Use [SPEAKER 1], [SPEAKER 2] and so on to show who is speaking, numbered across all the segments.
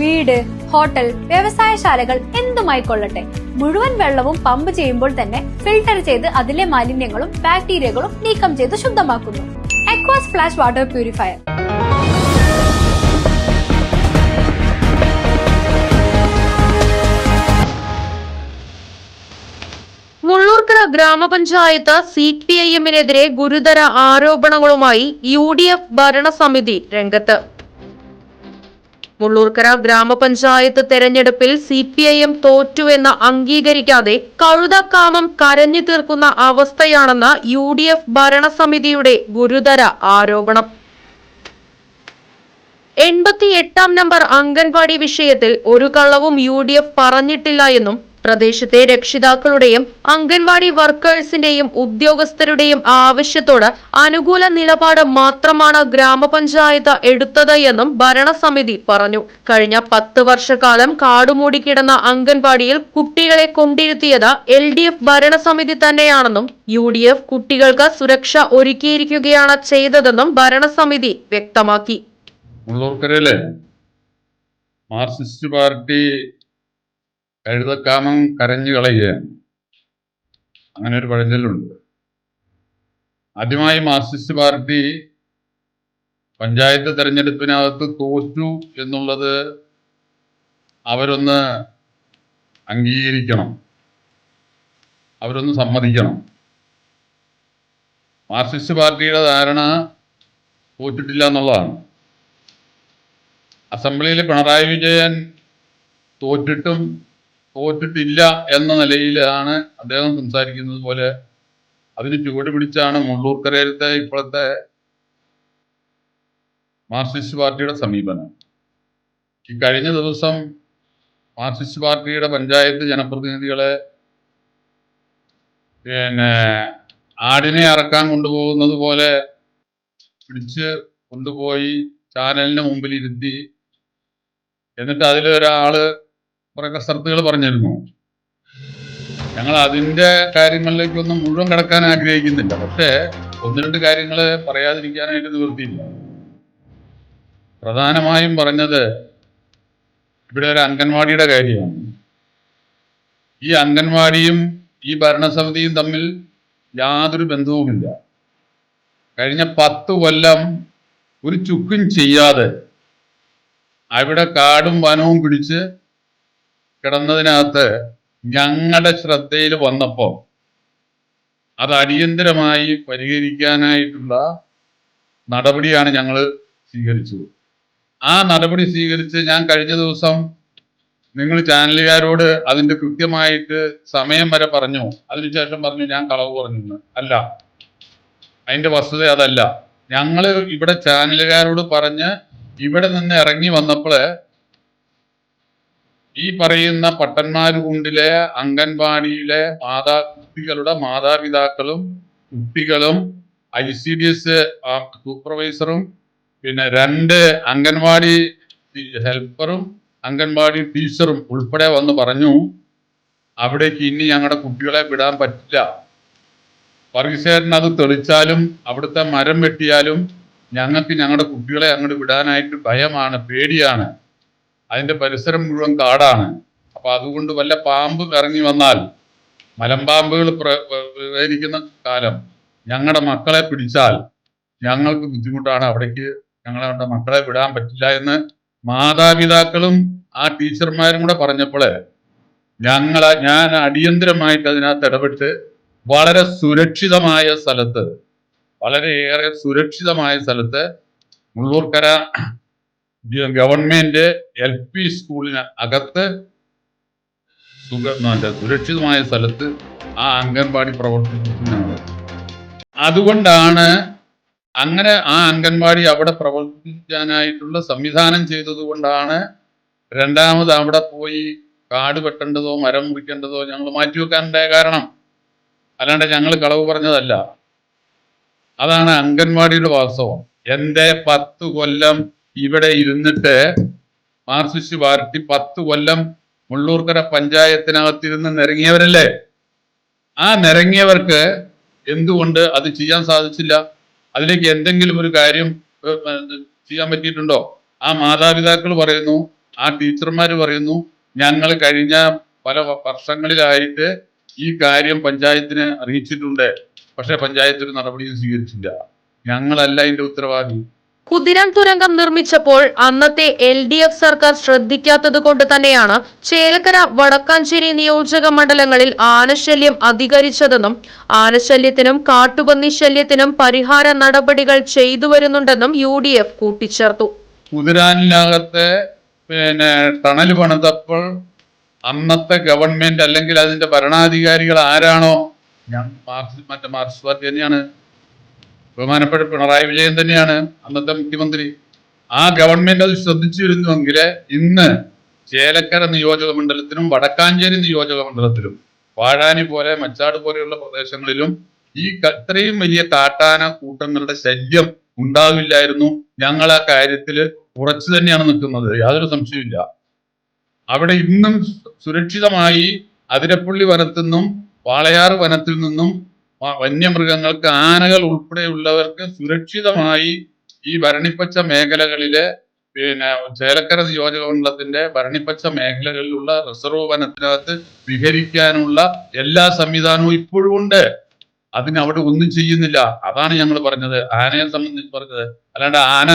[SPEAKER 1] വീട്, ഹോട്ടൽ, വ്യവസായശാലകൾ എന്തുമായിക്കൊള്ളട്ടെ, മുഴുവൻ വെള്ളവും പമ്പ് ചെയ്യുമ്പോൾ തന്നെ ഫിൽട്ടർ ചെയ്ത് അതിലെ മാലിന്യങ്ങളും ബാക്ടീരിയകളും നീക്കം ചെയ്ത് ശുദ്ധമാക്കുന്നു. അക്വാസ് ഫ്ലാഷ് വാട്ടർ പ്യൂരിഫയർ.
[SPEAKER 2] മുള്ളൂർക്കര ഗ്രാമപഞ്ചായത്ത് CPIMനെതിരെ ഗുരുതര ആരോപണങ്ങളുമായി UDF ഭരണസമിതി രംഗത്ത്. മുള്ളൂർക്കര ഗ്രാമപഞ്ചായത്ത് തെരഞ്ഞെടുപ്പിൽ CPIM തോറ്റുവെന്ന് അംഗീകരിക്കാതെ കഴുതക്കാമം കരഞ്ഞു തീർക്കുന്ന അവസ്ഥയാണെന്ന് UDF ഭരണസമിതിയുടെ ഗുരുതര ആരോപണം. 88-ാം നമ്പർ അംഗൻവാടി വിഷയത്തിൽ ഒരു കള്ളവും UDF പറഞ്ഞിട്ടില്ല എന്നും പ്രദേശത്തെ രക്ഷിതാക്കളുടെയും അംഗൻവാടി വർക്കേഴ്സിന്റെയും ഉദ്യോഗസ്ഥരുടെയും ആവശ്യത്തോട് അനുകൂല നിലപാട് മാത്രമാണ് ഗ്രാമപഞ്ചായത്ത് എടുത്തത് എന്നും ഭരണസമിതി പറഞ്ഞു. കഴിഞ്ഞ 10 വർഷക്കാലം കാടുമൂടിക്കിടന്ന അംഗൻവാടിയിൽ കുട്ടികളെ കൊണ്ടിരുത്തിയത് LDF ഭരണസമിതി തന്നെയാണെന്നും UDF കുട്ടികൾക്ക് സുരക്ഷ ഒരുക്കിയിരിക്കുകയാണ് ചെയ്തതെന്നും ഭരണസമിതി വ്യക്തമാക്കി.
[SPEAKER 3] മുള്ളൂർക്കരയിലെ മാർക്സിസ്റ്റ് പാർട്ടി കഴുതക്കാമം കരഞ്ഞു കളയുകയാണ്. അങ്ങനെ ഒരു പഴഞ്ചൊല്ലുണ്ട്. ആദ്യമായി മാർക്സിസ്റ്റ് പാർട്ടി പഞ്ചായത്ത് തെരഞ്ഞെടുപ്പിനകത്ത് തോറ്റു എന്നുള്ളത് അവരൊന്ന് അംഗീകരിക്കണം, അവരൊന്ന് സമ്മതിക്കണം. മാർക്സിസ്റ്റ് പാർട്ടിയുടെ ധാരണ തോറ്റിട്ടില്ല എന്നുള്ളതാണ്. അസംബ്ലിയിൽ പിണറായി വിജയൻ തോറ്റിട്ടില്ല എന്ന നിലയിലാണ് അദ്ദേഹം സംസാരിക്കുന്നത് പോലെ അതിന് ചുവട് പിടിച്ചാണ് മുള്ളൂർക്കരയിലത്തെ ഇപ്പോഴത്തെ മാർക്സിസ്റ്റ് പാർട്ടിയുടെ സമീപനം. ഈ കഴിഞ്ഞ ദിവസം മാർക്സിസ്റ്റ് പാർട്ടിയുടെ പഞ്ചായത്ത് ജനപ്രതിനിധികളെ ആടിനെ അറക്കാൻ കൊണ്ടുപോകുന്നത് പോലെ പിടിച്ച് കൊണ്ടുപോയി ചാനലിന് മുമ്പിൽ ഇരുത്തി, എന്നിട്ട് അതിലൊരാള് കുറെ കസർത്തുകൾ പറഞ്ഞിരുന്നു. ഞങ്ങൾ അതിൻ്റെ കാര്യങ്ങളിലേക്കൊന്നും മുഴുവൻ കിടക്കാൻ ആഗ്രഹിക്കുന്നില്ല, പക്ഷേ 1-2 കാര്യങ്ങൾ പറയാതിരിക്കാനായിട്ട് നിവൃത്തിയില്ല. പ്രധാനമായും പറഞ്ഞത് ഇവിടെ ഒരു അംഗൻവാടിയുടെ കാര്യമാണ്. ഈ അംഗൻവാടിയും ഈ ഭരണസമിതിയും തമ്മിൽ യാതൊരു ബന്ധവുമില്ല. കഴിഞ്ഞ 10 കൊല്ലം ഒരു ചുക്കും ചെയ്യാതെ അവിടെ കാടും വനവും പിടിച്ച് കിടന്നതിനകത്ത് ഞങ്ങളുടെ ശ്രദ്ധയിൽ വന്നപ്പോൾ അത് അടിയന്തരമായി പരിഹരിക്കാനായിട്ടുള്ള നടപടിയാണ് ഞങ്ങൾ സ്വീകരിച്ചത്. ആ നടപടി സ്വീകരിച്ച് ഞാൻ കഴിഞ്ഞ ദിവസം നിങ്ങൾ ചാനലുകാരോട് അതിൻ്റെ കൃത്യമായിട്ട് സമയം വരെ പറഞ്ഞു. അതിനുശേഷം പറഞ്ഞു ഞാൻ കളവ് പറഞ്ഞു. അല്ല, അതിൻ്റെ വസ്തുത അതല്ല. ഞങ്ങൾ ഇവിടെ ചാനലുകാരോട് പറഞ്ഞ് ഇവിടെ നിന്ന് ഇറങ്ങി വന്നപ്പോൾ ഈ പറയുന്ന പട്ടന്മാരുകുണ്ടിലെ അംഗൻവാടിയിലെ കുട്ടികളുടെ മാതാപിതാക്കളും കുട്ടികളും ICDS സൂപ്പർവൈസറും പിന്നെ 2 അംഗൻവാടി ഹെൽപ്പറും അംഗൻവാടി ടീച്ചറും ഉൾപ്പെടെ വന്ന് പറഞ്ഞു, അവിടേക്ക് ഇനി ഞങ്ങളുടെ കുട്ടികളെ വിടാൻ പറ്റില്ല. വർഗീസേട്ടൻ അത് തെളിച്ചാലും അവിടുത്തെ മരം വെട്ടിയാലും ഞങ്ങൾക്ക് ഞങ്ങളുടെ കുട്ടികളെ അങ്ങോട്ട് വിടാനായിട്ട് ഭയമാണ്, പേടിയാണ്. അതിൻ്റെ പരിസരം മുഴുവൻ കാടാണ്. അപ്പൊ അതുകൊണ്ട് വല്ല പാമ്പ് ഇറങ്ങി വന്നാൽ, മലമ്പാമ്പുകൾ പ്രവേശിക്കുന്ന കാലം ഞങ്ങളുടെ മക്കളെ പിടിച്ചാൽ ഞങ്ങൾക്ക് ബുദ്ധിമുട്ടാണ്, അവിടേക്ക് ഞങ്ങളുടെ മക്കളെ വിടാൻ പറ്റില്ല എന്ന് മാതാപിതാക്കളും ആ ടീച്ചർമാരും കൂടെ പറഞ്ഞപ്പോൾ ഞാൻ അടിയന്തരമായിട്ട് അതിനകത്ത് ഇടപെട്ട് വളരെ സുരക്ഷിതമായ സ്ഥലത്ത്, വളരെയേറെ സുരക്ഷിതമായ സ്ഥലത്ത് മുള്ളൂർക്കര ഗവൺമെന്റ് LP സ്കൂളിന് അകത്ത് സുരക്ഷിതമായ സ്ഥലത്ത് ആ അംഗൻവാടി പ്രവർത്തിപ്പിക്കുന്നതാണ്. അതുകൊണ്ടാണ് അങ്ങനെ ആ അംഗൻവാടി അവിടെ പ്രവർത്തിക്കാനായിട്ടുള്ള സംവിധാനം ചെയ്തത് കൊണ്ടാണ് രണ്ടാമത് അവിടെ പോയി കാട് വെട്ടേണ്ടതോ മരം മുറിക്കേണ്ടതോ ഞങ്ങൾ മാറ്റിവെക്കാനുണ്ടായ കാരണം. അല്ലാണ്ട് ഞങ്ങൾ കളവ് പറഞ്ഞതല്ല. അതാണ് അംഗൻവാടിയുടെ വാസ്തവം. എൻ്റെ 10 കൊല്ലം ഇവിടെ ഇരുന്നിട്ട് മാർക്സിസ്റ്റ് പാർട്ടി 10 കൊല്ലം മുള്ളൂർക്കര പഞ്ചായത്തിനകത്തിരുന്ന് നിരങ്ങിയവരല്ലേ? ആ നിരങ്ങിയവർക്ക് എന്തുകൊണ്ട് അത് ചെയ്യാൻ സാധിച്ചില്ല? അതിലേക്ക് എന്തെങ്കിലും ഒരു കാര്യം ചെയ്യാൻ പറ്റിയിട്ടുണ്ടോ? ആ മാതാപിതാക്കൾ പറയുന്നു ആ ടീച്ചർമാർ പറയുന്നു, ഞങ്ങൾ കഴിഞ്ഞ പല വർഷങ്ങളിലായിട്ട് ഈ കാര്യം പഞ്ചായത്തിനെ അറിയിച്ചിട്ടുണ്ട്, പക്ഷെ പഞ്ചായത്ത് ഒരു നടപടിയും സ്വീകരിച്ചില്ല. ഞങ്ങളല്ല ഇതിന്റെ ഉത്തരവാദി.
[SPEAKER 2] കുതിരാൻ തുരങ്കം നിർമ്മിച്ചപ്പോൾ അന്നത്തെ LDF സർക്കാർ ശ്രദ്ധിക്കാത്തത് കൊണ്ട് തന്നെയാണ് ചേലക്കര, വടക്കാഞ്ചേരി നിയോജക മണ്ഡലങ്ങളിൽ ആനശല്യം അധികരിച്ചതെന്നും ആനശല്യത്തിനും കാട്ടുപന്നി ശല്യത്തിനും പരിഹാര നടപടികൾ ചെയ്തു വരുന്നുണ്ടെന്നും UDF കൂട്ടിച്ചേർത്തു.
[SPEAKER 3] കുതിരാനിനകത്തെ ടണൽ പണിതപ്പോൾ അന്നത്തെ ഗവൺമെന്റ് അല്ലെങ്കിൽ അതിന്റെ ഭരണാധികാരികൾ ആരാണോ, മറ്റേ മാർക്സിസ്റ്റ് പാർട്ടി തന്നെയാണ്, ബഹുമാനപ്പെട്ട പിണറായി വിജയൻ തന്നെയാണ് അന്നത്തെ മുഖ്യമന്ത്രി. ആ ഗവൺമെന്റ് അത് ശ്രദ്ധിച്ചിരുന്നുവെങ്കിൽ ഇന്ന് ചേലക്കര നിയോജക മണ്ഡലത്തിലും വടക്കാഞ്ചേരി നിയോജക മണ്ഡലത്തിലും വാഴാനി പോലെ മച്ചാട് പോലെയുള്ള പ്രദേശങ്ങളിലും ഈ ഇത്രയും വലിയ കാട്ടാന കൂട്ടങ്ങളുടെ ശല്യം ഉണ്ടാവില്ലായിരുന്നു. ഞങ്ങൾ ആ കാര്യത്തിൽ ഉറച്ചു തന്നെയാണ് നിൽക്കുന്നത്, യാതൊരു സംശയമില്ല. അവിടെ ഇന്നും സുരക്ഷിതമായി അതിരപ്പള്ളി വനത്തിൽ നിന്നും വാളയാർ വനത്തിൽ നിന്നും വന്യമൃഗങ്ങൾക്ക്, ആനകൾ ഉൾപ്പെടെയുള്ളവർക്ക് സുരക്ഷിതമായി ഈ ഭരണിപ്പച്ച മേഖലകളിലെ ചേലക്കര നിയോജക മണ്ഡലത്തിന്റെ ഭരണിപ്പച്ച മേഖലകളിലുള്ള റിസർവ് വനത്തിനകത്ത് വിഹരിക്കാനുള്ള എല്ലാ സംവിധാനവും ഇപ്പോഴും ഉണ്ട്. അതിനവിടെ ഒന്നും ചെയ്യുന്നില്ല. അതാണ് ഞങ്ങൾ പറഞ്ഞത്, ആനയെ സംബന്ധിച്ച് പറഞ്ഞത്. അല്ലാണ്ട് ആന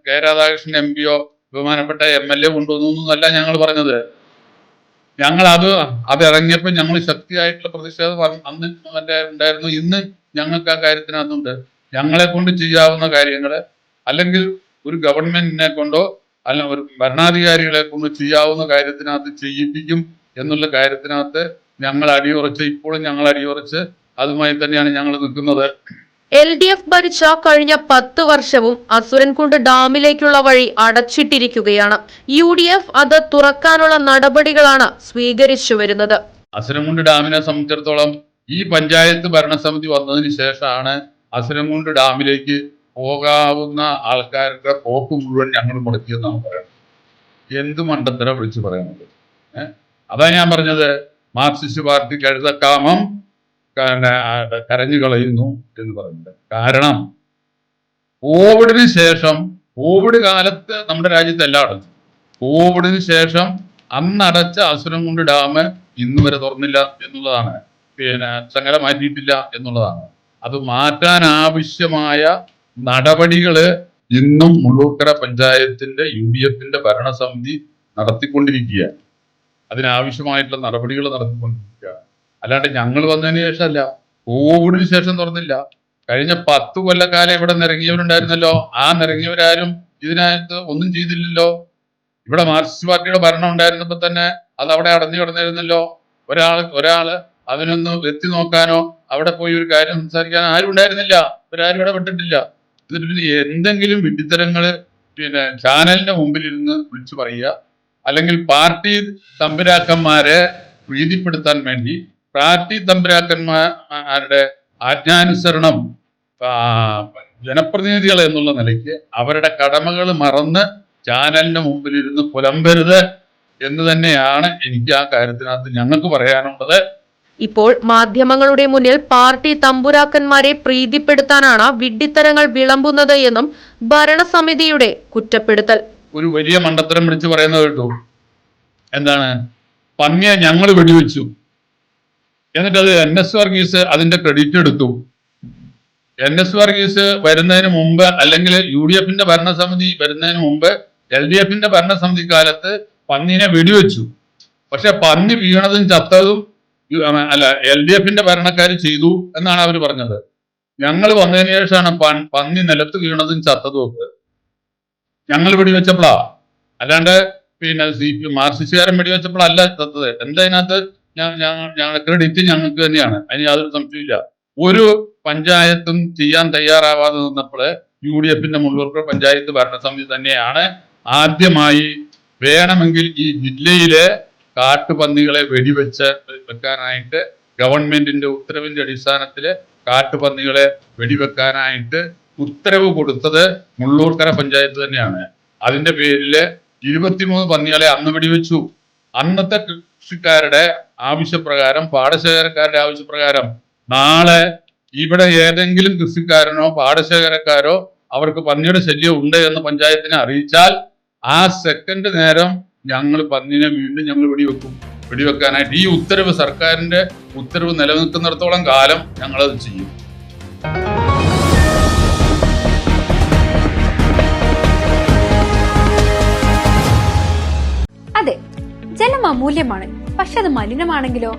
[SPEAKER 3] കെ രാധാകൃഷ്ണൻ MPയോ ബഹുമാനപ്പെട്ട MLA കൊണ്ടുവന്നല്ല ഞങ്ങൾ പറഞ്ഞത്. ഞങ്ങൾ അത് ഇറങ്ങിയപ്പോൾ ഞങ്ങൾ ശക്തിയായിട്ടുള്ള പ്രതിഷേധം അന്ന് ഉണ്ടായിരുന്നു. ഇന്ന് ഞങ്ങൾക്ക് ആ കാര്യത്തിനകത്തുണ്ട്. ഞങ്ങളെ കൊണ്ട് ചെയ്യാവുന്ന കാര്യങ്ങൾ, അല്ലെങ്കിൽ ഒരു ഗവൺമെന്റിനെ കൊണ്ടോ അല്ല ഒരു ഭരണാധികാരികളെ കൊണ്ട് ചെയ്യാവുന്ന കാര്യത്തിനകത്ത് ചെയ്യിപ്പിക്കും എന്നുള്ള കാര്യത്തിനകത്ത് ഞങ്ങൾ അടിയുറച്ച്, ഇപ്പോഴും ഞങ്ങൾ അടിയുറച്ച് അതുമായി തന്നെയാണ് ഞങ്ങൾ നിൽക്കുന്നത്.
[SPEAKER 2] LDF ഭരിച്ച കഴിഞ്ഞ 10 വർഷവും അസുരൻകുണ്ട് ഡാമിലേക്കുള്ള വഴി അടച്ചിട്ടിരിക്കുകയാണ്. UDF അത് തുറക്കാനുള്ള നടപടികളാണ് സ്വീകരിച്ചു വരുന്നത്.
[SPEAKER 3] അസുരൻകുണ്ട് ഡാമിനെ സംബന്ധിച്ചിടത്തോളം ഈ പഞ്ചായത്ത് ഭരണസമിതി വന്നതിന് ശേഷമാണ് അസുരൻകുണ്ട് ഡാമിലേക്ക് പോകാവുന്ന ആൾക്കാരുടെ പോക്ക് മുഴുവൻ ഞങ്ങൾ മുടക്കിയെന്നാണ് പറയുന്നത്. എന്ത് മണ്ടത്തരം വിളിച്ചു പറയുന്നത്? അതാ ഞാൻ പറഞ്ഞത്, മാർക്സിസ്റ്റ് പാർട്ടി കഴുതക്കാമം കരഞ്ഞു കളയുന്നു എന്ന് പറയുന്നത്. കാരണം കോവിഡിന് ശേഷം, കോവിഡ് കാലത്ത് നമ്മുടെ രാജ്യത്ത് എല്ലാം അടച്ചു. കോവിഡിന് ശേഷം അന്നടച്ച അസുരൻകുണ്ട് ഡാം ഇന്ന് വരെ തുറന്നില്ല എന്നുള്ളതാണ്, ചങ്ങല മാറ്റിയിട്ടില്ല എന്നുള്ളതാണ്. അത് മാറ്റാൻ ആവശ്യമായ നടപടികള് ഇന്നും മുള്ളൂർക്കര പഞ്ചായത്തിന്റെ UDFന്റെ ഭരണസമിതി നടത്തിക്കൊണ്ടിരിക്കുകയാണ്. അതിനാവശ്യമായിട്ടുള്ള നടപടികൾ നടത്തിക്കൊണ്ടിരിക്കുക. അല്ലാണ്ട് ഞങ്ങൾ വന്നതിന് ശേഷമല്ല, കോവിഡിന് ശേഷം തുറന്നില്ല. കഴിഞ്ഞ 10 കൊല്ലക്കാലം ഇവിടെ നിരങ്ങിയവരുണ്ടായിരുന്നല്ലോ, ആ നിരങ്ങിയവരാരും ഇതിനകത്ത് ഒന്നും ചെയ്തില്ലല്ലോ. ഇവിടെ മാർക്സിസ്റ്റ് പാർട്ടിയുടെ ഭരണം ഉണ്ടായിരുന്നപ്പോ തന്നെ അത് അവിടെ അടഞ്ഞു കിടന്നിരുന്നല്ലോ. ഒരാള് അതിനൊന്ന് എത്തി നോക്കാനോ അവിടെ പോയി ഒരു കാര്യം സംസാരിക്കാനോ ആരും ഉണ്ടായിരുന്നില്ല. ഇവരാരും ഇവിടെ വിട്ടിട്ടില്ല. എന്നിട്ട് എന്തെങ്കിലും വിഡ്ഢിത്തരങ്ങള് ചാനലിന്റെ മുമ്പിൽ ഇരുന്ന് വിളിച്ചു പറയുക, അല്ലെങ്കിൽ പാർട്ടി തമ്പുരാക്കന്മാരെ പ്രീതിപ്പെടുത്താൻ വേണ്ടി പാർട്ടി തമ്പുരാക്കന്മാരുടെ ആജ്ഞാനുസരണം ജനപ്രതിനിധികൾ എന്നുള്ള നിലയ്ക്ക് അവരുടെ കടമകൾ മറന്ന് ചാനലിന്റെ മുമ്പിൽ ഇരുന്ന് പുലമ്പരുത് എന്ന് തന്നെയാണ് എനിക്ക് ആ കാര്യത്തിനകത്ത് ഞങ്ങൾക്ക് പറയാനുള്ളത്.
[SPEAKER 2] ഇപ്പോൾ മാധ്യമങ്ങളുടെ മുന്നിൽ പാർട്ടി തമ്പുരാക്കന്മാരെ പ്രീതിപ്പെടുത്താനാണ് വിഡ്ഢിത്തരങ്ങൾ വിളമ്പുന്നത് എന്നും ഭരണസമിതിയുടെ കുറ്റപ്പെടുത്തൽ.
[SPEAKER 3] ഒരു വലിയ മണ്ടത്തരം വിളിച്ച് പറയുന്നത് കേട്ടു. എന്താണ്? പന്നിയെ ഞങ്ങൾ വെടിവെച്ചു, എന്നിട്ട് അത് NS വർഗീസ് അതിന്റെ ക്രെഡിറ്റ് എടുത്തു. NS വർഗീസ് വരുന്നതിന് മുമ്പ്, അല്ലെങ്കിൽ UDFന്റെ ഭരണസമിതി വരുന്നതിന് മുമ്പ് LDFന്റെ ഭരണസമിതി കാലത്ത് പന്നീനെ വെടിവെച്ചു. പക്ഷെ പന്നി വീണതും ചത്തതും LDFന്റെ ഭരണക്കാർ ചെയ്തു എന്നാണ് അവർ പറഞ്ഞത്. ഞങ്ങൾ വന്നതിന് ശേഷമാണ് പന്നി നിലത്ത് വീണതും ചത്തതും ഒക്കെ ഞങ്ങൾ വെടിവെച്ചപ്പോഴാ. അല്ലാണ്ട് മാർക്സിസ്റ്റുകാരൻ വെടിവെച്ചപ്പോഴല്ല ചത്തത്. എന്തതിനകത്ത് ഞങ്ങളുടെ ക്രെഡിറ്റ് ഞങ്ങൾക്ക് തന്നെയാണ്, അതിന് യാതൊരു സംശയമില്ല. ഒരു പഞ്ചായത്തും ചെയ്യാൻ തയ്യാറാവാതെ നിന്നപ്പോൾ UDFന്റെ മുള്ളൂർക്കര പഞ്ചായത്ത് ഭരണസമിതി തന്നെയാണ് ആദ്യമായി വേണമെങ്കിൽ ഈ ജില്ലയിലെ കാട്ടുപന്നികളെ വെക്കാനായിട്ട് ഗവൺമെന്റിന്റെ ഉത്തരവിന്റെ അടിസ്ഥാനത്തിൽ കാട്ടുപന്നികളെ വെടിവെക്കാനായിട്ട് ഉത്തരവ് കൊടുത്തത് മുള്ളൂർക്കര പഞ്ചായത്ത് തന്നെയാണ്. അതിന്റെ പേരില് 23 പന്നികളെ അന്ന് വെടിവെച്ചു. അന്നത്തെ കൃഷിക്കാരുടെ ആവശ്യപ്രകാരം, പാടശേഖരക്കാരുടെ ആവശ്യപ്രകാരം നാളെ ഇവിടെ ഏതെങ്കിലും കൃഷിക്കാരനോ പാടശേഖരക്കാരോ അവർക്ക് പന്നിയുടെ ശല്യം ഉണ്ട് എന്ന് പഞ്ചായത്തിനെ അറിയിച്ചാൽ ആ സെക്കൻഡ് നേരം ഞങ്ങൾ പന്നിനെ വീണ്ടും ഞങ്ങൾ വെടിവെക്കാനായിട്ട് ഈ ഉത്തരവ്, സർക്കാരിന്റെ ഉത്തരവ് നിലനിൽക്കുന്നിടത്തോളം കാലം ഞങ്ങളത് ചെയ്യും.
[SPEAKER 1] അതെ, ജലം അമൂല്യമാണ്. പക്ഷെ അത് മലിനമാണെങ്കിലോ?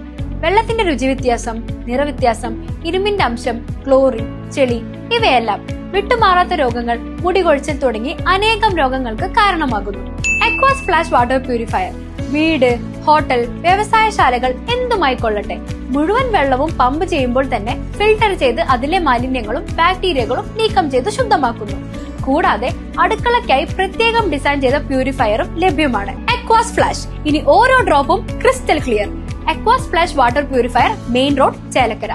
[SPEAKER 1] വെള്ളത്തിന്റെ രുചി വ്യത്യാസം, നിറവ്യത്യാസം, ഇരുമ്പിന്റെ അംശം, ക്ലോറിൻ, ചെളി ഇവയെല്ലാം വിട്ടുമാറാത്ത രോഗങ്ങൾ, മുടികൊഴിച്ചിൽ തുടങ്ങി അനേകം രോഗങ്ങൾക്ക് കാരണമാകുന്നു. അക്വാസ് ഫ്ലാഷ് വാട്ടർ പ്യൂരിഫയർ വീട്, ഹോട്ടൽ, വ്യവസായശാലകൾ എന്തുമായിക്കൊള്ളട്ടെ, മുഴുവൻ വെള്ളവും പമ്പ് ചെയ്യുമ്പോൾ തന്നെ ഫിൽട്ടർ ചെയ്ത് അതിലെ മാലിന്യങ്ങളും ബാക്ടീരിയകളും നീക്കം ചെയ്ത് ശുദ്ധമാക്കുന്നു. കൂടാതെ അടുക്കളയ്ക്കായി പ്രത്യേകം ഡിസൈൻ ചെയ്ത പ്യൂരിഫയറും ലഭ്യമാണ്. അക്വാസ് ഫ്ലാഷ്, ഇനി ഓരോ ഡ്രോപ്പും crystal clear. Aquas Flash water purifier, main road, Chelakkara.